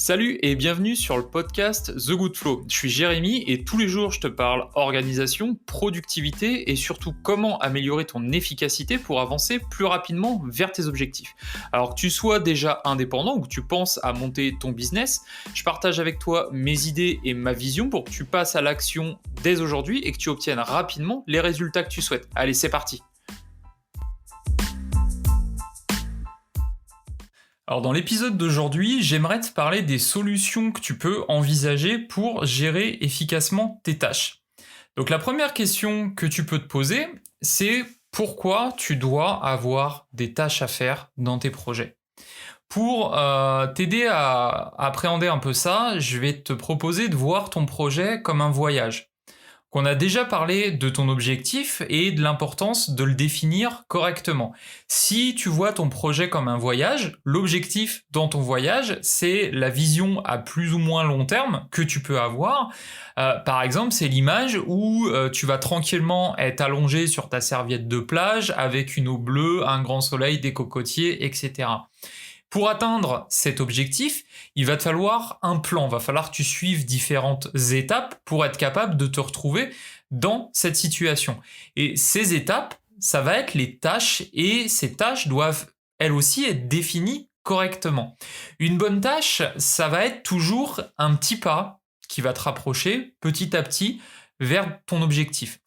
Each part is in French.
Salut et bienvenue sur le podcast The Good Flow. Je suis Jérémy et tous les jours je te parle organisation, productivité et surtout comment améliorer ton efficacité pour avancer plus rapidement vers tes objectifs. Alors que tu sois déjà indépendant ou que tu penses à monter ton business, je partage avec toi mes idées et ma vision pour que tu passes à l'action dès aujourd'hui et que tu obtiennes rapidement les résultats que tu souhaites. Allez, c'est parti! Alors dans l'épisode d'aujourd'hui, j'aimerais te parler des solutions que tu peux envisager pour gérer efficacement tes tâches. Donc la première question que tu peux te poser, c'est pourquoi tu dois avoir des tâches à faire dans tes projets. Pour t'aider à appréhender un peu ça, je vais te proposer de voir ton projet comme un voyage. On a déjà parlé de ton objectif et de l'importance de le définir correctement. Si tu vois ton projet comme un voyage, l'objectif dans ton voyage, c'est la vision à plus ou moins long terme que tu peux avoir. Par exemple, c'est l'image où tu vas tranquillement être allongé sur ta serviette de plage avec une eau bleue, un grand soleil, des cocotiers, etc. Pour atteindre cet objectif, il va te falloir un plan, il va falloir que tu suives différentes étapes pour être capable de te retrouver dans cette situation. Et ces étapes, ça va être les tâches et ces tâches doivent elles aussi être définies correctement. Une bonne tâche, ça va être toujours un petit pas qui va te rapprocher petit à petit vers ton objectif.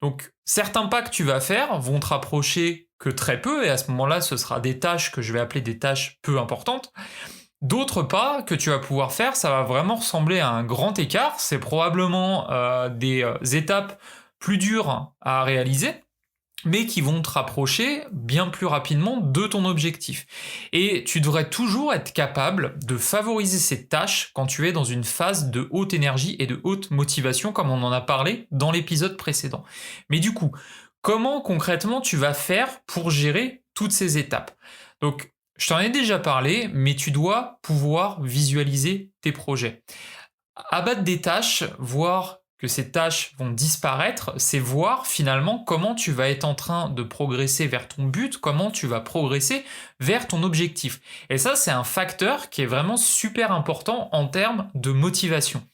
Donc certains pas que tu vas faire vont te rapprocher que très peu, et à ce moment-là, ce sera des tâches que je vais appeler des tâches peu importantes. D'autres pas que tu vas pouvoir faire, ça va vraiment ressembler à un grand écart. C'est probablement des étapes plus dures à réaliser, mais qui vont te rapprocher bien plus rapidement de ton objectif. Et tu devrais toujours être capable de favoriser ces tâches quand tu es dans une phase de haute énergie et de haute motivation, comme on en a parlé dans l'épisode précédent. Mais du coup, comment concrètement tu vas faire pour gérer toutes ces étapes? Donc, je t'en ai déjà parlé, mais tu dois pouvoir visualiser tes projets. Abattre des tâches, voir que ces tâches vont disparaître, c'est voir finalement comment tu vas être en train de progresser vers ton but, comment tu vas progresser vers ton objectif. Et ça, c'est un facteur qui est vraiment super important en termes de motivation.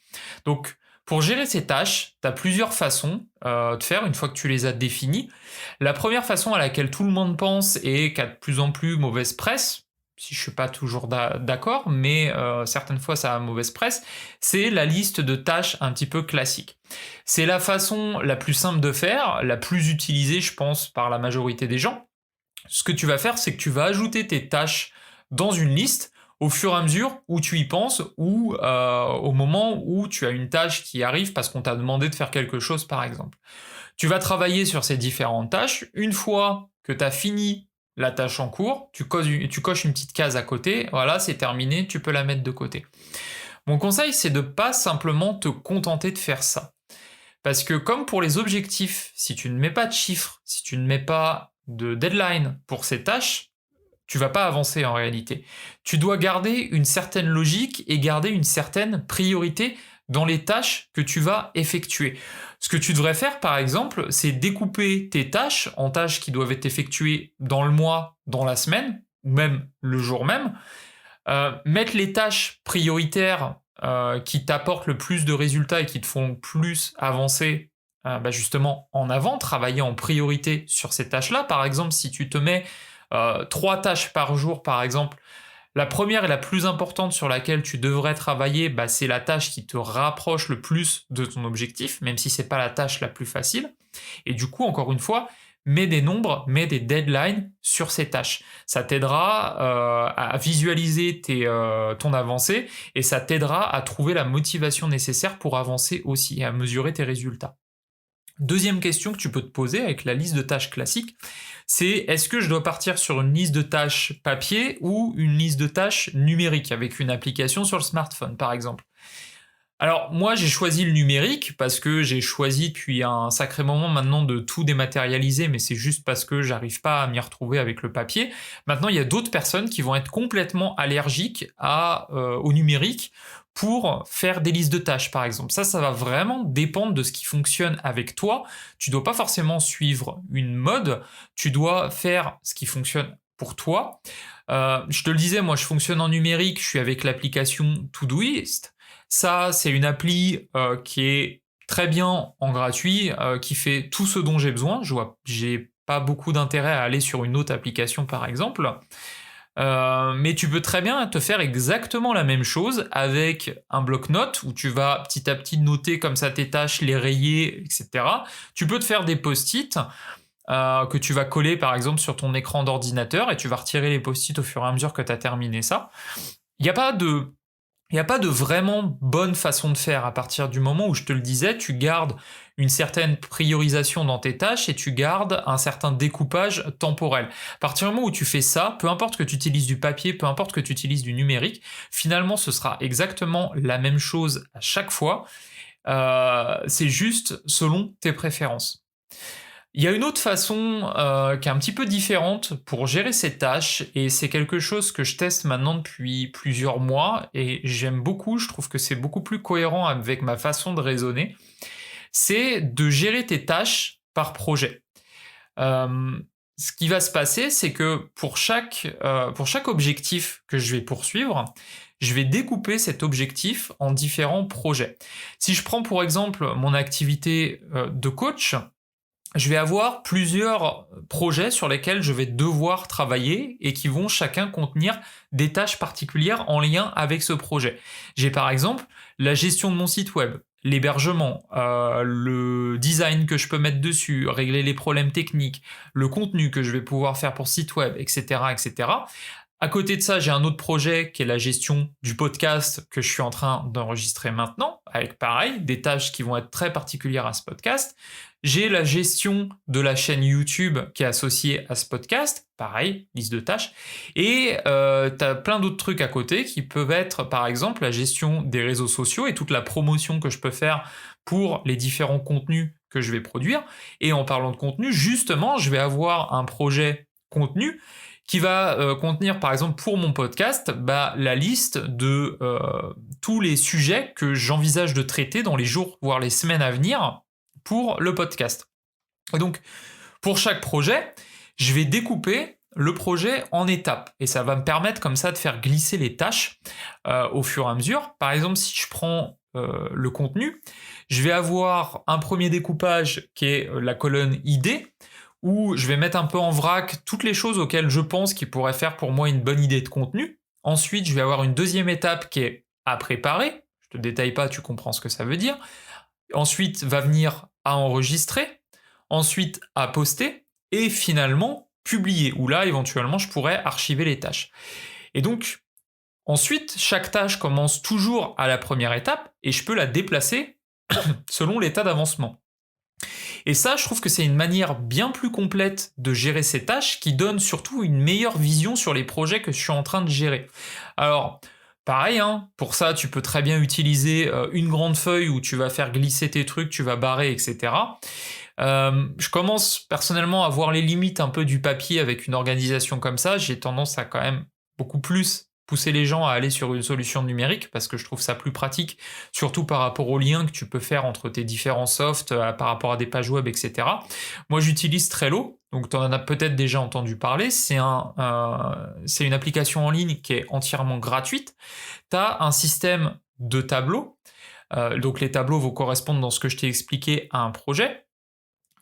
Donc, pour gérer ces tâches, tu as plusieurs façons de faire une fois que tu les as définies. La première façon à laquelle tout le monde pense et qui a de plus en plus mauvaise presse, si je suis pas toujours d'accord, mais certaines fois ça a mauvaise presse, c'est la liste de tâches un petit peu classique. C'est la façon la plus simple de faire, la plus utilisée, je pense, par la majorité des gens. Ce que tu vas faire, c'est que tu vas ajouter tes tâches dans une liste au fur et à mesure où tu y penses ou au moment où tu as une tâche qui arrive parce qu'on t'a demandé de faire quelque chose, par exemple. Tu vas travailler sur ces différentes tâches. Une fois que tu as fini la tâche en cours, tu coches une petite case à côté, voilà, c'est terminé, tu peux la mettre de côté. Mon conseil, c'est de pas simplement te contenter de faire ça. Parce que comme pour les objectifs, si tu ne mets pas de chiffres, si tu ne mets pas de deadline pour ces tâches, tu vas pas avancer en réalité. Tu dois garder une certaine logique et garder une certaine priorité dans les tâches que tu vas effectuer. Ce que tu devrais faire, par exemple, c'est découper tes tâches en tâches qui doivent être effectuées dans le mois, dans la semaine, ou même le jour même. Mettre les tâches prioritaires qui t'apportent le plus de résultats et qui te font plus avancer justement en avant, travailler en priorité sur ces tâches-là. Par exemple, si tu te mets 3 tâches par jour, par exemple, la première et la plus importante sur laquelle tu devrais travailler, c'est la tâche qui te rapproche le plus de ton objectif, même si c'est pas la tâche la plus facile. Et du coup, encore une fois, mets des nombres, mets des deadlines sur ces tâches. Ça t'aidera à visualiser ton avancée et ça t'aidera à trouver la motivation nécessaire pour avancer aussi et à mesurer tes résultats. Deuxième question que tu peux te poser avec la liste de tâches classique, c'est est-ce que je dois partir sur une liste de tâches papier ou une liste de tâches numérique avec une application sur le smartphone par exemple? Alors moi j'ai choisi le numérique parce que j'ai choisi depuis un sacré moment maintenant de tout dématérialiser, mais c'est juste parce que j'arrive pas à m'y retrouver avec le papier. Maintenant il y a d'autres personnes qui vont être complètement allergiques au numérique pour faire des listes de tâches par exemple. Ça va vraiment dépendre de ce qui fonctionne avec toi. Tu dois pas forcément suivre une mode, tu dois faire ce qui fonctionne pour toi. Je te le disais, moi je fonctionne en numérique, je suis avec l'application Todoist. Ça, c'est une appli qui est très bien en gratuit, qui fait tout ce dont j'ai besoin. J'ai pas beaucoup d'intérêt à aller sur une autre application par exemple. Mais tu peux très bien te faire exactement la même chose avec un bloc-notes où tu vas petit à petit noter comme ça tes tâches, les rayer, etc. Tu peux te faire des post-it que tu vas coller par exemple sur ton écran d'ordinateur et tu vas retirer les post-it au fur et à mesure que tu as terminé ça. Il n'y a pas de Il n'y a pas de vraiment bonne façon de faire à partir du moment où je te le disais, tu gardes une certaine priorisation dans tes tâches et tu gardes un certain découpage temporel. À partir du moment où tu fais ça, peu importe que tu utilises du papier, peu importe que tu utilises du numérique, finalement ce sera exactement la même chose à chaque fois. C'est juste selon tes préférences. Il y a une autre façon qui est un petit peu différente pour gérer ces tâches et c'est quelque chose que je teste maintenant depuis plusieurs mois et j'aime beaucoup, je trouve que c'est beaucoup plus cohérent avec ma façon de raisonner, c'est de gérer tes tâches par projet. Ce qui va se passer, c'est que pour chaque objectif que je vais poursuivre, je vais découper cet objectif en différents projets. Si je prends pour exemple mon activité de coach, je vais avoir plusieurs projets sur lesquels je vais devoir travailler et qui vont chacun contenir des tâches particulières en lien avec ce projet. J'ai par exemple la gestion de mon site web, l'hébergement, le design que je peux mettre dessus, régler les problèmes techniques, le contenu que je vais pouvoir faire pour site web, etc., etc. À côté de ça, j'ai un autre projet qui est la gestion du podcast que je suis en train d'enregistrer maintenant, avec pareil, des tâches qui vont être très particulières à ce podcast. J'ai la gestion de la chaîne YouTube qui est associée à ce podcast, pareil, liste de tâches. Et tu as plein d'autres trucs à côté qui peuvent être, par exemple, la gestion des réseaux sociaux et toute la promotion que je peux faire pour les différents contenus que je vais produire. Et en parlant de contenu, justement, je vais avoir un projet contenu qui va contenir, par exemple, pour mon podcast, la liste de tous les sujets que j'envisage de traiter dans les jours, voire les semaines à venir pour le podcast. Et donc, pour chaque projet, je vais découper le projet en étapes. Et ça va me permettre comme ça de faire glisser les tâches au fur et à mesure. Par exemple, si je prends le contenu, je vais avoir un premier découpage qui est la colonne idée, où je vais mettre un peu en vrac toutes les choses auxquelles je pense qui pourraient faire pour moi une bonne idée de contenu. Ensuite, je vais avoir une deuxième étape qui est à préparer. Je te détaille pas, tu comprends ce que ça veut dire. Ensuite, va venir à enregistrer. Ensuite, à poster. Et finalement, publier, où là, éventuellement, je pourrais archiver les tâches. Et donc, ensuite, chaque tâche commence toujours à la première étape et je peux la déplacer selon l'état d'avancement. Et ça, je trouve que c'est une manière bien plus complète de gérer ces tâches qui donne surtout une meilleure vision sur les projets que je suis en train de gérer. Alors, pareil, hein, pour ça, tu peux très bien utiliser une grande feuille où tu vas faire glisser tes trucs, tu vas barrer, etc. Je commence personnellement à voir les limites un peu du papier avec une organisation comme ça. J'ai tendance à quand même beaucoup plus pousser les gens à aller sur une solution numérique parce que je trouve ça plus pratique, surtout par rapport aux liens que tu peux faire entre tes différents softs, par rapport à des pages web, etc. Moi, j'utilise Trello, donc tu en as peut-être déjà entendu parler. C'est une application en ligne qui est entièrement gratuite. Tu as un système de tableaux, donc les tableaux vont correspondre dans ce que je t'ai expliqué à un projet.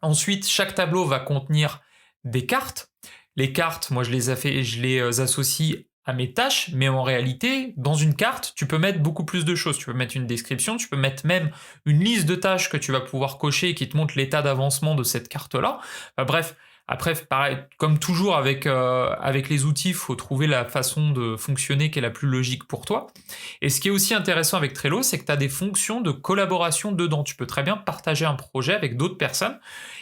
Ensuite, chaque tableau va contenir des cartes. Les cartes, moi je les associe à mes tâches, mais en réalité, dans une carte, tu peux mettre beaucoup plus de choses. Tu peux mettre une description, tu peux mettre même une liste de tâches que tu vas pouvoir cocher et qui te montre l'état d'avancement de cette carte-là. Bref, après, pareil, comme toujours avec les outils, il faut trouver la façon de fonctionner qui est la plus logique pour toi. Et ce qui est aussi intéressant avec Trello, c'est que tu as des fonctions de collaboration dedans. Tu peux très bien partager un projet avec d'autres personnes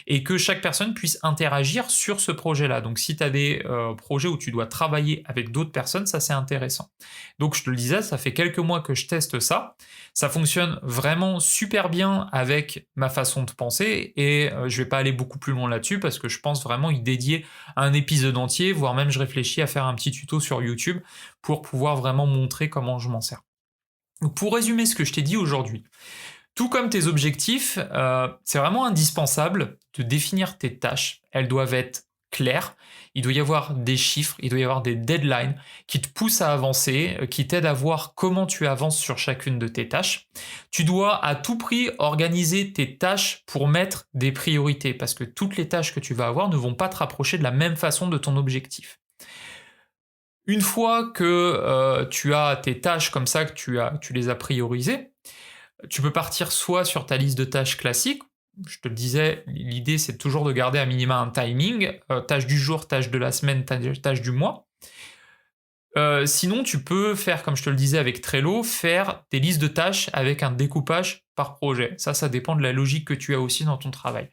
et que chaque personne puisse interagir sur ce projet-là. Donc si tu as des projets où tu dois travailler avec d'autres personnes, ça c'est intéressant. Donc je te le disais, ça fait quelques mois que je teste ça. Ça fonctionne vraiment super bien avec ma façon de penser et je vais pas aller beaucoup plus loin là-dessus parce que je pense vraiment y dédier un épisode entier, voire même je réfléchis à faire un petit tuto sur YouTube pour pouvoir vraiment montrer comment je m'en sers. Donc pour résumer ce que je t'ai dit aujourd'hui, tout comme tes objectifs, c'est vraiment indispensable de définir tes tâches. Elles doivent être clair, il doit y avoir des chiffres, il doit y avoir des deadlines qui te poussent à avancer, qui t'aident à voir comment tu avances sur chacune de tes tâches. Tu dois à tout prix organiser tes tâches pour mettre des priorités, parce que toutes les tâches que tu vas avoir ne vont pas te rapprocher de la même façon de ton objectif. Une fois que tu as tes tâches comme ça, que tu les as priorisées, tu peux partir soit sur ta liste de tâches classique. Je te le disais, l'idée c'est toujours de garder à minima un timing, tâche du jour, tâche de la semaine, tâche du mois. Sinon, tu peux faire, comme je te le disais avec Trello, faire des listes de tâches avec un découpage par projet. Ça dépend de la logique que tu as aussi dans ton travail.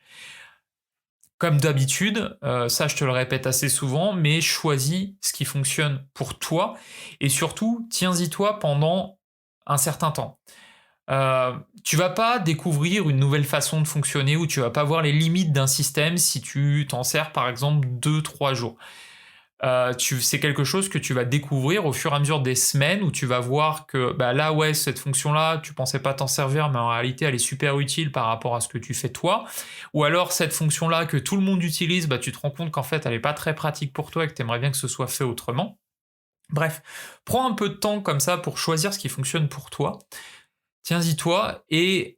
Comme d'habitude, ça je te le répète assez souvent, mais choisis ce qui fonctionne pour toi et surtout, tiens-y toi pendant un certain temps. Tu vas pas découvrir une nouvelle façon de fonctionner ou tu vas pas voir les limites d'un système si tu t'en sers par exemple 2-3 jours. C'est quelque chose que tu vas découvrir au fur et à mesure des semaines où tu vas voir que bah là ouais cette fonction-là tu pensais pas t'en servir mais en réalité elle est super utile par rapport à ce que tu fais toi. Ou alors cette fonction-là que tout le monde utilise, bah tu te rends compte qu'en fait elle est pas très pratique pour toi et que tu aimerais bien que ce soit fait autrement. Bref, prends un peu de temps comme ça pour choisir ce qui fonctionne pour toi. Tiens-y toi et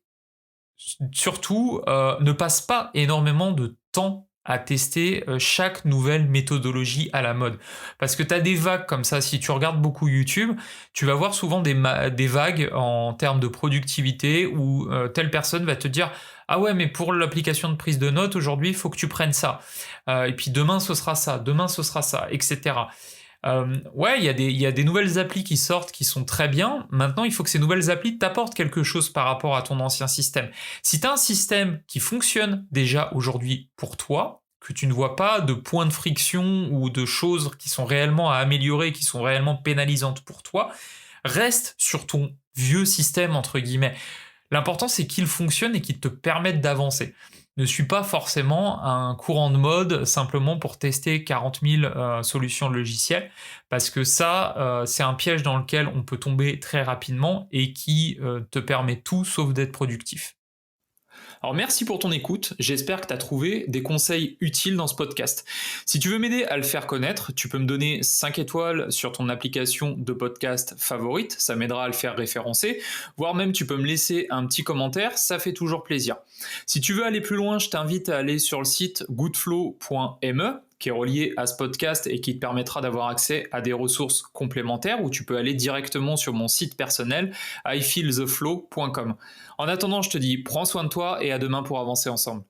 surtout, ne passe pas énormément de temps à tester chaque nouvelle méthodologie à la mode. Parce que tu as des vagues comme ça, si tu regardes beaucoup YouTube, tu vas voir souvent des vagues en termes de productivité où telle personne va te dire ah ouais, mais pour l'application de prise de notes, aujourd'hui, il faut que tu prennes ça. Et puis demain, ce sera ça, etc. Ouais, il y a des nouvelles applis qui sortent qui sont très bien. Maintenant, il faut que ces nouvelles applis t'apportent quelque chose par rapport à ton ancien système. Si tu as un système qui fonctionne déjà aujourd'hui pour toi, que tu ne vois pas de points de friction ou de choses qui sont réellement à améliorer, qui sont réellement pénalisantes pour toi, reste sur ton vieux système, entre guillemets. L'important, c'est qu'il fonctionne et qu'il te permette d'avancer. Ne suis pas forcément un courant de mode simplement pour tester 40 000 solutions logicielles, parce que ça, c'est un piège dans lequel on peut tomber très rapidement et qui te permet tout sauf d'être productif. Alors merci pour ton écoute, j'espère que tu as trouvé des conseils utiles dans ce podcast. Si tu veux m'aider à le faire connaître, tu peux me donner 5 étoiles sur ton application de podcast favorite, ça m'aidera à le faire référencer, voire même tu peux me laisser un petit commentaire, ça fait toujours plaisir. Si tu veux aller plus loin, je t'invite à aller sur le site goodflow.me qui est relié à ce podcast et qui te permettra d'avoir accès à des ressources complémentaires où tu peux aller directement sur mon site personnel ifeeltheflow.com. En attendant, je te dis prends soin de toi et à demain pour avancer ensemble.